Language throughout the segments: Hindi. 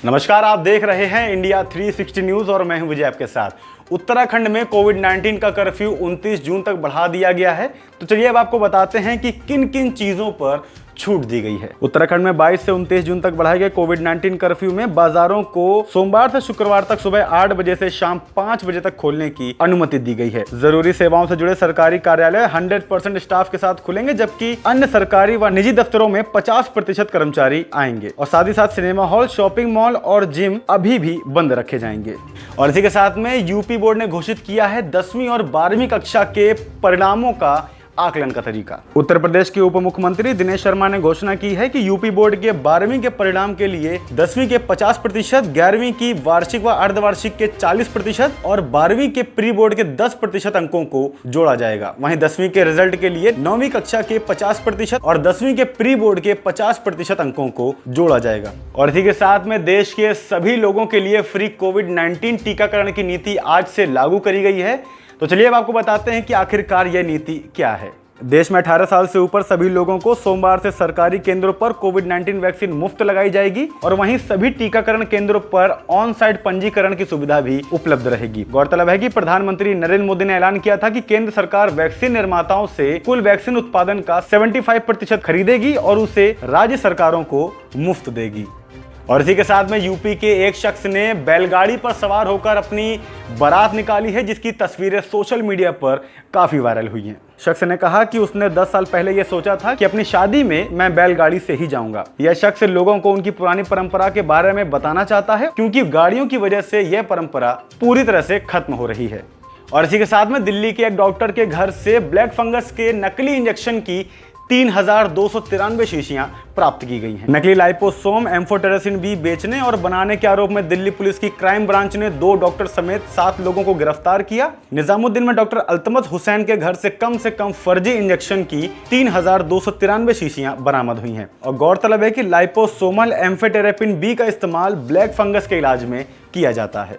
नमस्कार, आप देख रहे हैं इंडिया 360 न्यूज और मैं हूं विजय आपके साथ। उत्तराखंड में कोविड-19 का कर्फ्यू 29 जून तक बढ़ा दिया गया है। तो चलिए अब आपको बताते हैं कि किन किन चीजों पर छूट दी गई है। उत्तराखंड में 22 से 29 जून तक बढ़ाए गए कोविड-19 कर्फ्यू में बाजारों को सोमवार से शुक्रवार तक सुबह 8 बजे से शाम 5 बजे तक खोलने की अनुमति दी गई है। जरूरी सेवाओं से जुड़े सरकारी कार्यालय 100% स्टाफ के साथ खुलेंगे, जबकि अन्य सरकारी व निजी दफ्तरों में 50% कर्मचारी आएंगे और साथ ही साथ सिनेमा हॉल, शॉपिंग मॉल और जिम अभी भी बंद रखे जाएंगे। और इसी के साथ में यूपी बोर्ड ने घोषित किया है 10वीं और 12वीं कक्षा के परिणामों का आकलन का तरीका। उत्तर प्रदेश के उप मुख्यमंत्री दिनेश शर्मा ने घोषणा की है कि यूपी बोर्ड के 12वीं के परिणाम के लिए 10वीं के 50%, 11वीं की वार्षिक व अर्धवार्षिक के 40% और 12वीं के प्री बोर्ड के 10% अंकों को जोड़ा जाएगा। वहीं 10वीं के रिजल्ट के लिए 9वीं कक्षा के 50% और 10वीं के प्री बोर्ड के 50% अंकों को जोड़ा जाएगा। और इसी के साथ में देश के सभी लोगों के लिए फ्री कोविड-19 टीकाकरण की नीति आज से लागू करी गई है। तो चलिए अब आपको बताते हैं कि आखिरकार यह नीति क्या है। देश में 18 साल से ऊपर सभी लोगों को सोमवार से सरकारी केंद्रों पर कोविड-19 वैक्सीन मुफ्त लगाई जाएगी और वहीं सभी टीकाकरण केंद्रों पर ऑन साइट पंजीकरण की सुविधा भी उपलब्ध रहेगी। गौरतलब है कि प्रधानमंत्री नरेंद्र मोदी ने ऐलान किया था कि केंद्र सरकार वैक्सीन निर्माताओं से कुल वैक्सीन उत्पादन का 75% खरीदेगी और उसे राज्य सरकारों को मुफ्त देगी। और इसी के साथ में यूपी के एक शख्स ने बैलगाड़ी पर सवार होकर अपनी बारात निकाली है, जिसकी तस्वीरें सोशल मीडिया पर काफी वायरल हुई हैं। शख्स ने कहा कि उसने 10 साल पहले यह सोचा था कि अपनी शादी में मैं बैलगाड़ी से ही जाऊंगा। यह शख्स लोगों को उनकी पुरानी परंपरा के बारे में बताना चाहता है, क्योंकि गाड़ियों की वजह से यह परंपरा पूरी तरह से खत्म हो रही है। और इसी के साथ में दिल्ली के एक डॉक्टर के घर से ब्लैक फंगस के नकली इंजेक्शन की 3293 शीशियां प्राप्त की गई हैं। नकली लाइपोसोम एम्फोटेरेसिन बी बेचने और बनाने के आरोप में दिल्ली पुलिस की क्राइम ब्रांच ने 2 डॉक्टर समेत 7 लोगों को गिरफ्तार किया। निजामुद्दीन में डॉक्टर अल्तमत हुसैन के घर से कम फर्जी इंजेक्शन की 3293 शीशियां बरामद हुई हैं। और गौरतलब है कि लाइपोसोमल एम्फोटेरेपिन बी का इस्तेमाल ब्लैक फंगस के इलाज में किया जाता है।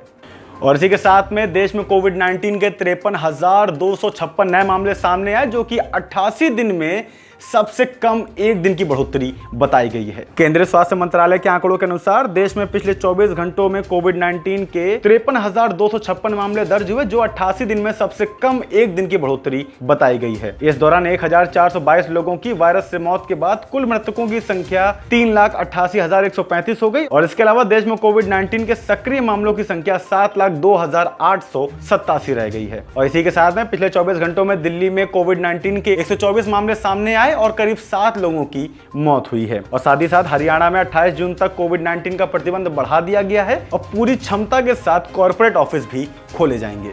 और इसी के साथ में देश में कोविड-19 के 53,256 नए मामले सामने आए, जो कि 88 दिन में सबसे कम एक दिन की बढ़ोतरी बताई गई है। केंद्रीय स्वास्थ्य मंत्रालय के आंकड़ों के अनुसार देश में पिछले 24 घंटों में कोविड-19 के 53,256 मामले दर्ज हुए, जो 88 दिन में सबसे कम एक दिन की बढ़ोतरी बताई गई है। इस दौरान 1422 लोगों की वायरस से मौत के बाद कुल मृतकों की संख्या 3,88,135 हो गई। और इसके अलावा देश में कोविड-19 के सक्रिय मामलों की संख्या 7,02,887 रह गई है। और इसी के साथ में पिछले 24 घंटों में दिल्ली में कोविड-19 के 124 मामले सामने आए और करीब 7 लोगों की मौत हुई है। और साथ ही साथ हरियाणा में 28 जून तक कोविड-19 का प्रतिबंध बढ़ा दिया गया है और पूरी क्षमता के साथ कॉर्पोरेट ऑफिस भी खोले जाएंगे।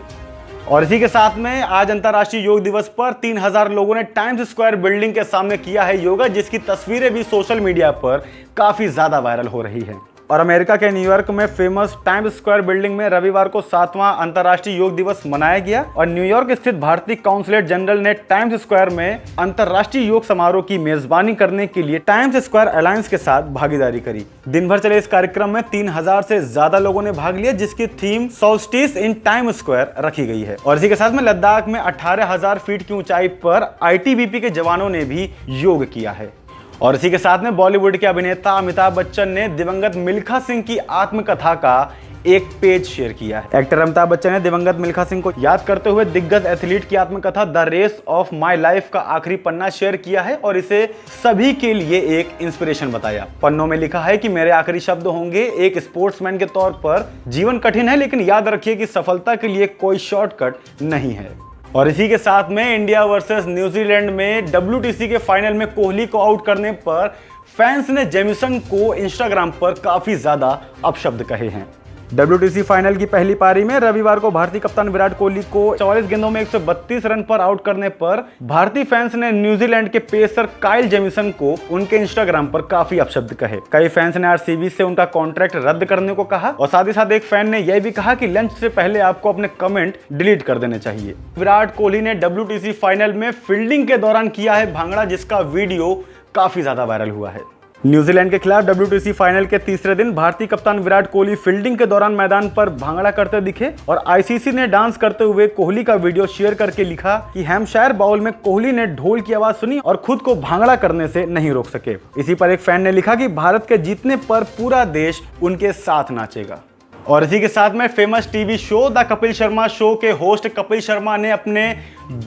और इसी के साथ में आज अंतर्राष्ट्रीय योग दिवस पर 3000 लोगों ने टाइम्स स्क्वायर बिल्डिंग के सामने किया है योगा, जिसकी तस्वीरें भी सोशल मीडिया पर काफी ज्यादा वायरल हो रही है। और अमेरिका के न्यूयॉर्क में फेमस टाइम्स स्क्वायर बिल्डिंग में रविवार को 7वां अंतर्राष्ट्रीय योग दिवस मनाया गया और न्यूयॉर्क स्थित भारतीय काउंसलेट जनरल ने टाइम्स स्क्वायर में अंतर्राष्ट्रीय योग समारोह की मेजबानी करने के लिए टाइम्स स्क्वायर अलायंस के साथ भागीदारी करी। दिन भर चले इस कार्यक्रम में 3000 से ज्यादा लोगों ने भाग लिया, जिसकी theme solstice in time square रखी गई है। और इसी के साथ में लद्दाख में 18,000 फीट की ऊंचाई पर ITBP के जवानों ने भी योग किया है। और इसी के साथ में बॉलीवुड के अभिनेता अमिताभ बच्चन ने दिवंगत मिल्खा सिंह की आत्मकथा का एक पेज शेयर किया है। एक्टर अमिताभ बच्चन ने दिवंगत मिल्खा सिंह को याद करते हुए दिग्गज एथलीट की आत्मकथा the race of my life का आखिरी पन्ना शेयर किया है और इसे सभी के लिए एक इंस्पिरेशन बताया। पन्नों में लिखा है कि मेरे आखिरी शब्द होंगे, एक स्पोर्ट्समैन के तौर पर जीवन कठिन है, लेकिन याद रखिए कि सफलता के लिए कोई शॉर्टकट नहीं है। और इसी के साथ में इंडिया वर्सेस न्यूजीलैंड में WTC के फाइनल में कोहली को आउट करने पर फैंस ने जेमिसन को इंस्टाग्राम पर काफी ज्यादा अपशब्द कहे हैं। WTC फाइनल की पहली पारी में रविवार को भारतीय कप्तान विराट कोहली को 44 गेंदों में 132 रन पर आउट करने पर भारतीय फैंस ने न्यूजीलैंड के पेसर काइल जेमिसन को उनके इंस्टाग्राम पर काफी अपशब्द कहे। कई फैंस ने RCB से उनका कॉन्ट्रैक्ट रद्द करने को कहा और साथ ही साथ एक फैन ने यह भी कहा कि लंच से पहले आपको अपने कमेंट डिलीट कर देने चाहिए। विराट कोहली ने WTC फाइनल में फील्डिंग के दौरान किया है भांगड़ा, जिसका वीडियो काफी ज्यादा वायरल हुआ है। न्यूजीलैंड के खिलाफ WTC फाइनल के तीसरे दिन भारतीय कप्तान विराट कोहली फील्डिंग के दौरान मैदान पर भांगड़ा करते दिखे और ICC ने डांस करते हुए कोहली का वीडियो शेयर करके लिखा कि हैम्पशायर बाउल में कोहली ने ढोल की आवाज सुनी और खुद को भांगड़ा करने से नहीं रोक सके। इसी पर एक फैन ने लिखा कि भारत के जीतने पर पूरा देश उनके साथ नाचेगा। और इसी के साथ में famous TV show the Kapil Sharma show के होस्ट कपिल शर्मा ने अपने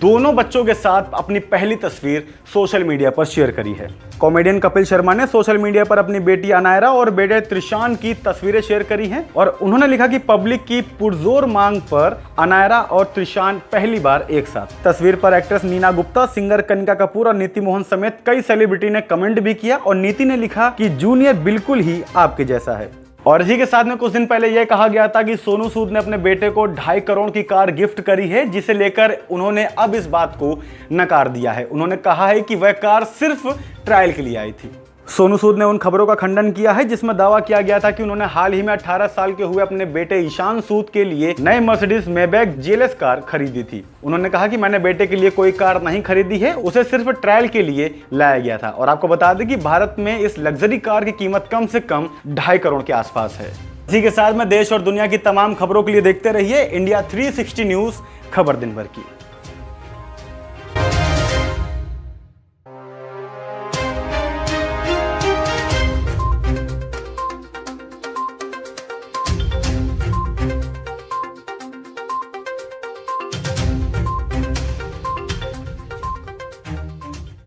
दोनों बच्चों के साथ अपनी पहली तस्वीर सोशल मीडिया पर शेयर करी है। कॉमेडियन कपिल शर्मा ने सोशल मीडिया पर अपनी बेटी अनायरा और बेटे त्रिशान की तस्वीरें शेयर करी हैं और उन्होंने लिखा कि पब्लिक की पुरजोर मांग पर अनायरा और त्रिशान पहली बार एक साथ। तस्वीर पर एक्ट्रेस नीना गुप्ता, सिंगर कनिका कपूर और नीति मोहन समेत कई सेलिब्रिटी ने कमेंट भी किया और नीति ने लिखा कि जूनियर बिल्कुल ही आपके जैसा है। और इसी के साथ में कुछ दिन पहले यह कहा गया था कि सोनू सूद ने अपने बेटे को 2.5 करोड़ की कार गिफ्ट करी है, जिसे लेकर उन्होंने अब इस बात को नकार दिया है। उन्होंने कहा है कि वह कार सिर्फ ट्रायल के लिए आई थी। सोनू सूद ने उन खबरों का खंडन किया है जिसमें दावा किया गया था कि उन्होंने हाल ही में 18 साल के हुए अपने बेटे ईशान सूद के लिए नए मर्सिडीज मेबैक GLS कार खरीदी थी। उन्होंने कहा कि मैंने बेटे के लिए कोई कार नहीं खरीदी है, उसे सिर्फ ट्रायल के लिए लाया गया था। और आपको बता दें कि भारत में इस लग्जरी कार की कीमत कम से कम 2.5 करोड़ के आसपास है। इसी के साथ में देश और दुनिया की तमाम खबरों के लिए देखते रहिए इंडिया 360 न्यूज, खबर दिन भर की।